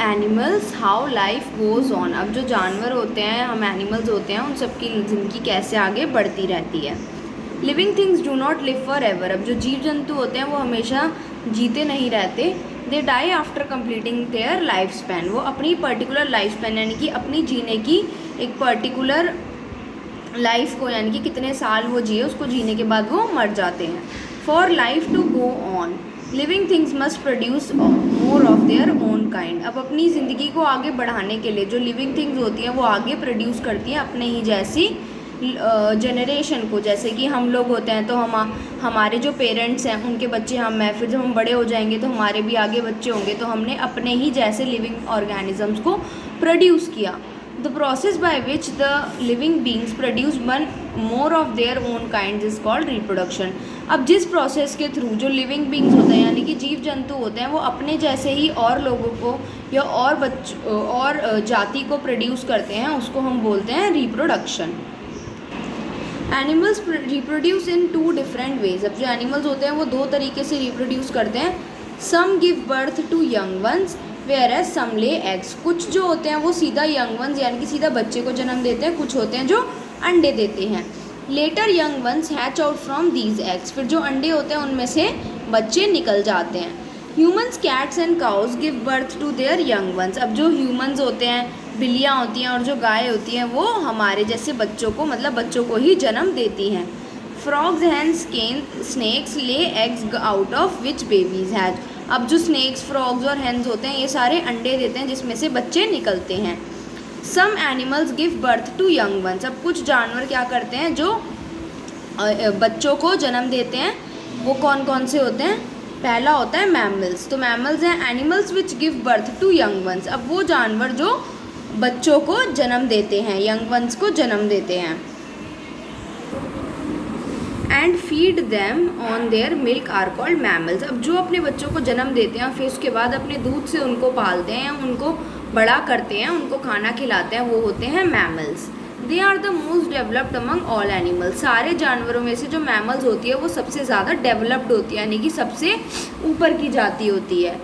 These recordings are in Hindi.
Animals how life goes on. अब जो जानवर होते हैं, हम एनिमल्स होते हैं, उन सब की ज़िंदगी कैसे आगे बढ़ती रहती है। Living things do not live for ever. अब जो जीव जंतु होते हैं वो हमेशा जीते नहीं रहते। They die after completing their life span. वो अपनी पर्टिकुलर लाइफ स्पैन यानी कि अपनी जीने की एक पर्टिकुलर लाइफ को, यानी कि कितने साल वो जिए, उसको जीने के बाद वो मर जाते हैं। For life to go on living things must produce more of their own kind. अब अपनी ज़िंदगी को आगे बढ़ाने के लिए जो लिविंग थिंग्स होती हैं वो आगे प्रोड्यूस करती हैं अपने ही जैसी जनरेशन को। जैसे कि हम लोग होते हैं तो हमारे जो पेरेंट्स हैं उनके बच्चे हम हैं, फिर जब हम बड़े हो जाएंगे तो हमारे भी आगे बच्चे होंगे, तो हमने अपने ही जैसे लिविंग ऑर्गेनिजम्स को प्रोड्यूस किया। The process by which the living beings produce one more of their own kind is called reproduction. अब जिस प्रोसेस के थ्रू जो लिविंग बींग्स होते हैं यानी कि जीव जंतु होते हैं वो अपने जैसे ही और लोगों को या और जाति को प्रोड्यूस करते हैं, उसको हम बोलते हैं रिप्रोडक्शन। एनिमल्स रिप्रोड्यूस इन 2 डिफरेंट वेज। अब जो एनिमल्स होते हैं वो 2 तरीके से रिप्रोड्यूस करते हैं। Some give birth to young ones whereas some lay eggs. कुछ जो होते हैं वो सीधा यंग वंस यानी कि सीधा बच्चे को जन्म देते हैं, कुछ होते हैं जो अंडे देते हैं। Later young ones hatch out from these eggs. फिर जो अंडे होते हैं उनमें से बच्चे निकल जाते हैं। Humans, cats and cows give birth to their young ones. अब जो ह्यूमन्स होते हैं, बिल्लियाँ होती हैं और जो गाय होती हैं वो हमारे जैसे बच्चों को, मतलब बच्चों को ही जन्म देती हैं। Frogs, hens, snakes lay eggs out of which babies hatch. अब जो स्नेक्स, फ्रॉग्स और हैंस होते हैं ये सारे अंडे देते हैं जिसमें से बच्चे निकलते हैं। Some animals give birth to young ones. अब कुछ जानवर क्या करते हैं जो बच्चों को जन्म देते हैं, वो कौन कौन से होते हैं? पहला होता है मैमल्स। तो मैमल्स हैं animals which give birth to young ones. अब वो जानवर जो बच्चों को जन्म देते हैं, यंग वंस को जन्म देते हैं। And feed them on their milk are called mammals. अब जो अपने बच्चों को जन्म देते हैं और फिर उसके बाद अपने दूध से उनको पालते हैं, उनको बड़ा करते हैं, उनको खाना खिलाते हैं, वो होते हैं mammals. They are the most developed among all animals. सारे जानवरों में से जो मैमल्स होती है वो सबसे ज़्यादा डेवलप्ड होती है, यानी कि सबसे ऊपर की जाति होती है।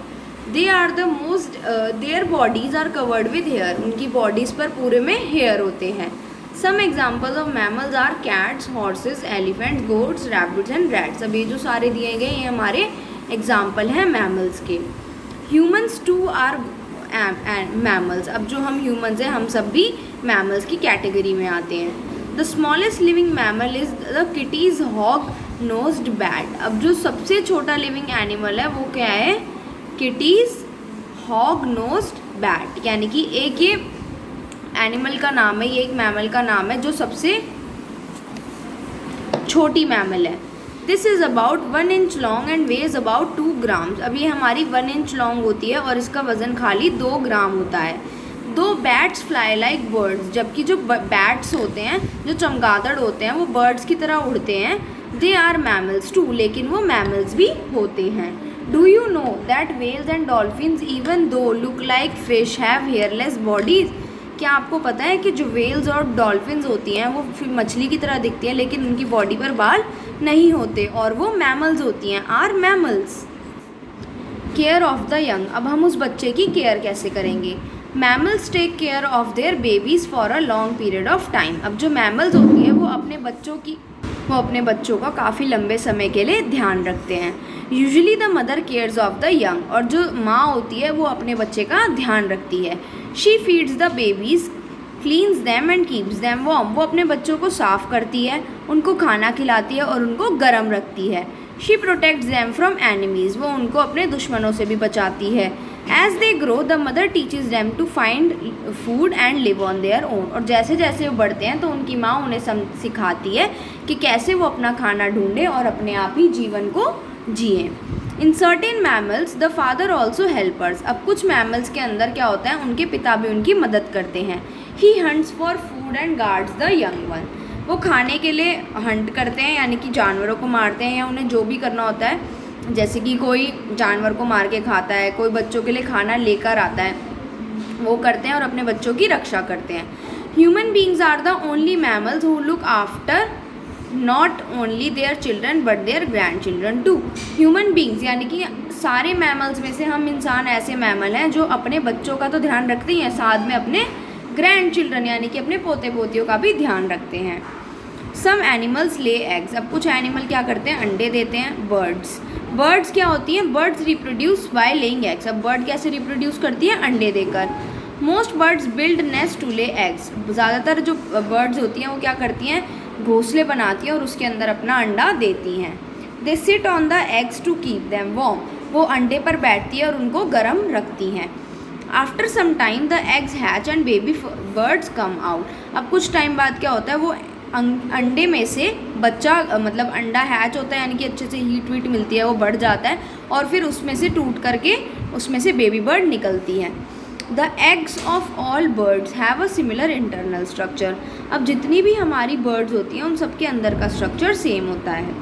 They are the most their bodies are covered with hair. उनकी बॉडीज़ पर पूरे में हेयर होते हैं। Some examples of mammals are cats, horses, elephants, goats, rabbits and rats. अब ये जो सारे दिए गए ये हमारे एग्जाम्पल हैं मैमल्स के। Humans too are mammals. अब जो हम ह्यूमन्स हैं हम सब भी मैमल्स की कैटेगरी में आते हैं। The smallest living mammal is the Kitti's hog nosed bat. अब जो सबसे छोटा लिविंग एनिमल है वो क्या है? किटीज हॉग नोज्ड बैट, यानी कि एक ये एनिमल का नाम है, ये एक मैमल का नाम है जो सबसे छोटी मैमल है। This is about 1 inch long and ways about 2 grams. अब ये हमारी 1 इंच लॉन्ग होती है और इसका वज़न खाली 2 ग्राम होता है। 2 बैट्स फ्लाई लाइक बर्ड्स। जबकि जो बैट्स होते हैं, जो चमगादड़ होते हैं, वो बर्ड्स की तरह उड़ते हैं। दे आर मैमल्स टू, लेकिन वो मैमल्स भी होते हैं। Do you know that whales and dolphins even though look like fish have hairless bodies. क्या आपको पता है कि जो वेल्स और डॉल्फिन्स होती हैं वो मछली की तरह दिखती हैं लेकिन उनकी बॉडी पर बाल नहीं होते और वो मैमल्स होती हैं, are mammals. Care of the young. अब हम उस बच्चे की केयर कैसे करेंगे? Mammals take care of their babies for a long period of time. अब जो मैमल्स होती है वो अपने बच्चों का काफ़ी लंबे समय के लिए ध्यान रखते हैं। Usually the mother cares of the young. और जो माँ होती है वो अपने बच्चे का ध्यान रखती है। She feeds the babies, cleans them and keeps them warm. वो अपने बच्चों को साफ़ करती है, उनको खाना खिलाती है और उनको गर्म रखती है। She protects them from enemies. वो उनको अपने दुश्मनों से भी बचाती है। As they grow the mother teaches them to find food and live on their own. और जैसे जैसे वो बढ़ते हैं तो उनकी माँ उन्हें सिखाती है कि कैसे वो अपना खाना ढूंढें और अपने आप ही जीवन को जिए। In certain mammals the father also helpers. अब कुछ मैमल्स के अंदर क्या होता है, उनके पिता भी उनकी मदद करते हैं। He hunts for food and guards the young one. वो खाने के लिए हंट करते हैं, यानी कि जानवरों को मारते हैं या उन्हें जो भी करना होता है, जैसे कि कोई जानवर को मार के खाता है, कोई बच्चों के लिए खाना लेकर आता है, वो करते हैं और अपने बच्चों की रक्षा करते हैं। Human beings are the only mammals who look after not only their children but their grandchildren too. Human beings यानी कि सारे मैमल्स में से हम इंसान ऐसे मैमल हैं जो अपने बच्चों का तो ध्यान रखते ही हैं, साथ में अपने ग्रैंड चिल्ड्रन यानी कि अपने पोते पोतियों का भी ध्यान रखते हैं। सम एनिमल्स ले एग्स, अब कुछ एनिमल क्या करते हैं, अंडे देते हैं। बर्ड्स क्या होती हैं, birds reproduce by laying eggs, अब बर्ड कैसे रिप्रोड्यूस करती है, अंडे देकर। Most birds build nest to lay eggs, ज़्यादातर जो बर्ड्स होती हैं वो क्या करती हैं, घोंसले बनाती हैं और उसके अंदर अपना अंडा देती हैं। They sit on the eggs to keep them warm, वो अंडे पर बैठती है और उनको गर्म रखती हैं। After some time the eggs hatch and baby birds come out, अब कुछ टाइम बाद क्या होता है, वो अंडे में से बच्चा मतलब अंडा हैच होता है यानी कि अच्छे से हीट वीट मिलती है, वो बढ़ जाता है और फिर उसमें से टूट करके उसमें से बेबी बर्ड निकलती है। The eggs of all birds have a similar internal structure, अब जितनी भी हमारी बर्ड्स होती हैं उन सबके अंदर का स्ट्रक्चर सेम होता है।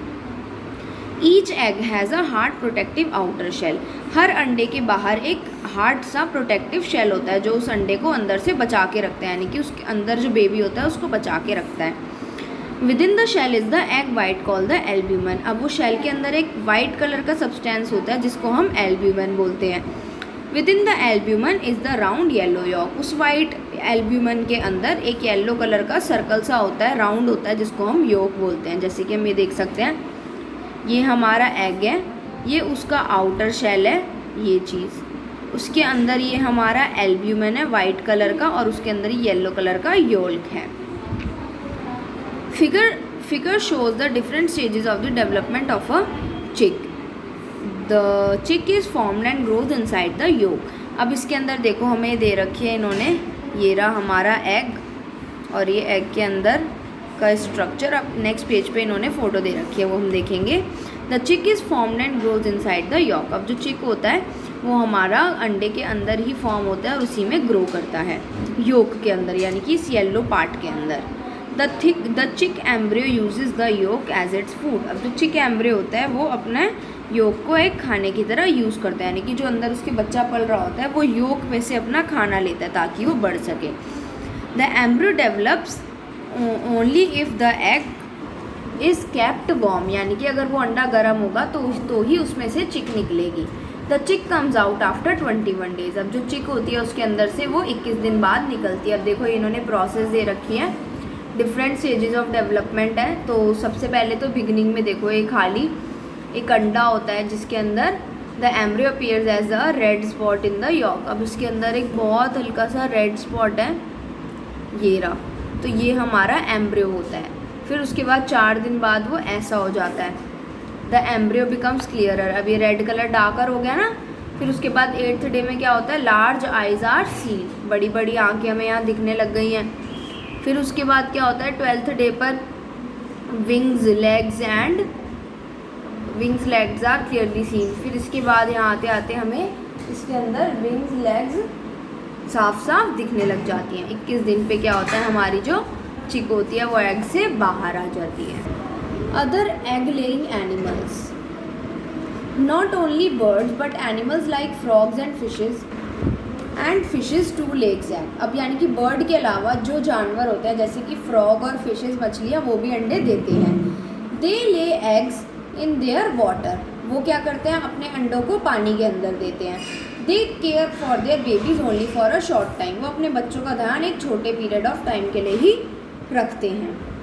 Each egg has a hard protective outer shell, हर अंडे के बाहर एक हार्ड सा प्रोटेक्टिव शेल होता है जो उस अंडे को अंदर से बचा के रखता है, यानी कि उसके अंदर जो बेबी होता है उसको बचा के रखता है। Within the shell is the egg white call the albumen, अब वो शेल के अंदर एक वाइट कलर का सब्सटेंस होता है जिसको हम एल्ब्यूमन बोलते हैं। Within the albumen is the round yellow yolk, उस वाइट एल्ब्यूमन के अंदर एक येलो कलर का सर्कल सा होता है, राउंड होता है, जिसको हम योक बोलते हैं। जैसे कि हम ये देख सकते हैं, ये हमारा एग है, ये उसका आउटर शेल है, ये चीज़ उसके अंदर ये हमारा एल्ब्यूमन है वाइट कलर का और उसके अंदर येलो कलर का योल्क है। Figure shows the different stages of the development of a chick. The chick is formed and grows inside the yolk. अब इसके अंदर देखो हमें दे रखी है इन्होंने, ये रहा हमारा एग और ये एग के अंदर का स्ट्रक्चर। अब नेक्स्ट पेज पे इन्होंने फ़ोटो दे रखी है, वो हम देखेंगे। The chick is formed and grows inside the yolk, अब जो चिक होता है वो हमारा अंडे के अंदर ही फॉर्म होता है और उसी में ग्रो करता है, योक के अंदर यानी कि इस येलो पार्ट के अंदर। The chick embryo uses the yolk as its food, अब जो चिक एम्ब्रियो होता है वो अपने योक को एक खाने की तरह यूज़ करता है, यानी कि जो अंदर उसके बच्चा पल रहा होता है वो योक में से अपना खाना लेता है ताकि वो बढ़ सके। The embryo develops only if the egg is kept warm, यानी कि अगर वो अंडा गर्म होगा तो ही उसमें से चिक निकलेगी। द चिक कम्स आउट आफ्टर 21 डेज, अब जो चिक होती है उसके अंदर से वो 21 दिन बाद निकलती है। अब देखो इन्होंने प्रोसेस दे रखी है, डिफरेंट स्टेजेस ऑफ डेवलपमेंट है। तो सबसे पहले तो बिगनिंग में देखो ये खाली एक अंडा होता है जिसके अंदर the embryo appears as a red spot in the yolk, अब इसके अंदर एक बहुत हल्का सा रेड स्पॉट है, ये रहा, तो ये हमारा एम्ब्रियो होता है। फिर उसके बाद 4 दिन बाद वो ऐसा हो जाता है, द एम्ब्रियो बिकम्स क्लियरर, अब ये रेड कलर डार्कर हो गया ना। फिर उसके बाद 8th डे में क्या होता है, लार्ज आइज आर सीन, बड़ी बड़ी आँखें हमें यहाँ दिखने लग गई हैं। फिर उसके बाद क्या होता है 12th डे पर wings legs are clearly seen, फिर इसके बाद यहाँ आते आते हमें इसके अंदर विंग्स लेग्स साफ साफ दिखने लग जाती हैं। 21 दिन पे क्या होता है, हमारी जो चिक होती है वो एग से बाहर आ जाती है। Other egg laying animals, not only birds but animals like frogs and fishes two legs egg, अब यानी कि बर्ड के अलावा जो जानवर होते हैं जैसे कि फ्रॉग और फिशेज मछलियाँ वो भी अंडे देते हैं। दे lay eggs in their water, वो क्या करते हैं अपने अंडों को पानी के अंदर देते हैं। They care for their babies only for a short time, वो अपने बच्चों का ध्यान एक छोटे पीरियड ऑफ टाइम के लिए ही रखते हैं।